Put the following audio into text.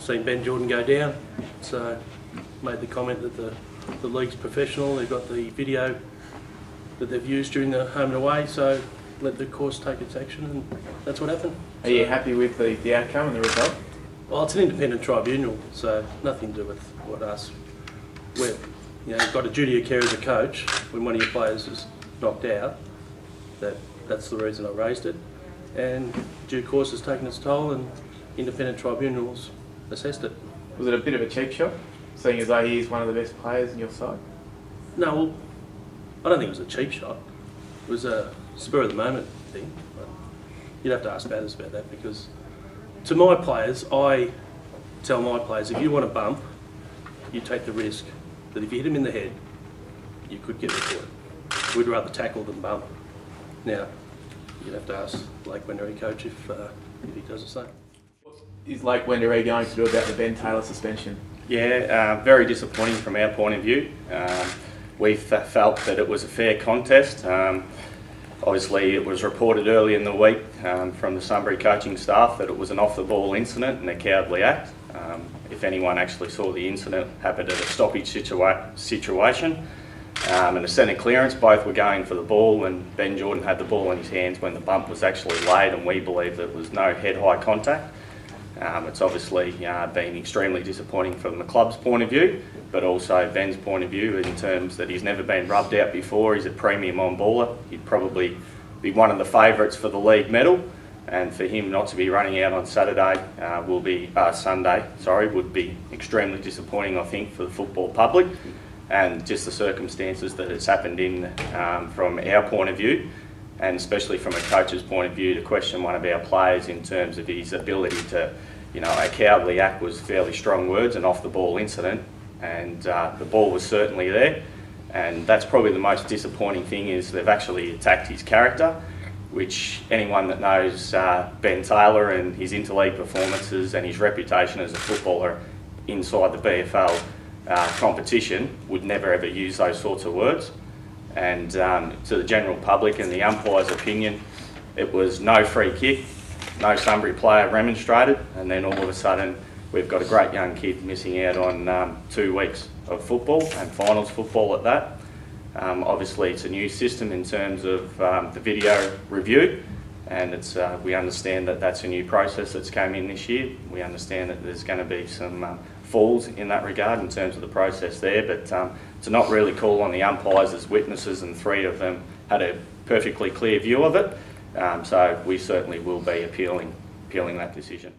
seen Ben Jordan go down, so made the comment that the league's professional. They've got the video that they've used during the home and away, so let the course take its action, and that's what happened. Are you happy with the outcome and the result? Well, it's an independent tribunal, so nothing to do with what us. You've got a duty of care as a coach when one of your players is knocked out. That's the reason I raised it, and due course has taken its toll, and independent tribunals assessed it. Was it a bit of a cheap shot, seeing as though he is one of the best players in your side? No, well, I don't think it was a cheap shot. It was a spur of the moment thing. But you'd have to ask Batters about that, because to my players, I tell my players, if you want a bump, you take the risk that if you hit him in the head, you could get reported. We'd rather tackle than bump. Now, you'd have to ask Lake Wendouree coach if he does the same. What is Lake Wendouree going to do about the Ben Taylor suspension? Yeah, very disappointing from our point of view. We felt that it was a fair contest. Obviously, it was reported early in the week from the Sunbury coaching staff that it was an off-the-ball incident and a cowardly act. If anyone actually saw the incident, happened at a stoppage situation. And the centre clearance, both were going for the ball, and Ben Jordan had the ball in his hands when the bump was actually laid, and we believe there was no head-high contact. It's obviously been extremely disappointing from the club's point of view, but also Ben's point of view in terms that he's never been rubbed out before. He's a premium on-baller. He'd probably be one of the favourites for the league medal, and for him not to be running out on Sunday would be extremely disappointing, I think, for the football public, and just the circumstances that it's happened in from our point of view, and especially from a coach's point of view, to question one of our players in terms of his ability to, a cowardly act was fairly strong words, an off-the-ball incident, and the ball was certainly there, and that's probably the most disappointing thing, is they've actually attacked his character, which anyone that knows Ben Taylor and his interleague performances and his reputation as a footballer inside the BFL competition would never ever use those sorts of words. And to the general public and the umpire's opinion, it was no free kick, no Sunbury player remonstrated, and then all of a sudden we've got a great young kid missing out on 2 weeks of football, and finals football at that. Obviously it's a new system in terms of the video review, and we understand that that's a new process that's come in this year. We understand that there's going to be some falls in that regard in terms of the process there, but to not really call on the umpires as witnesses, and 3 of them had a perfectly clear view of it, so we certainly will be appealing that decision.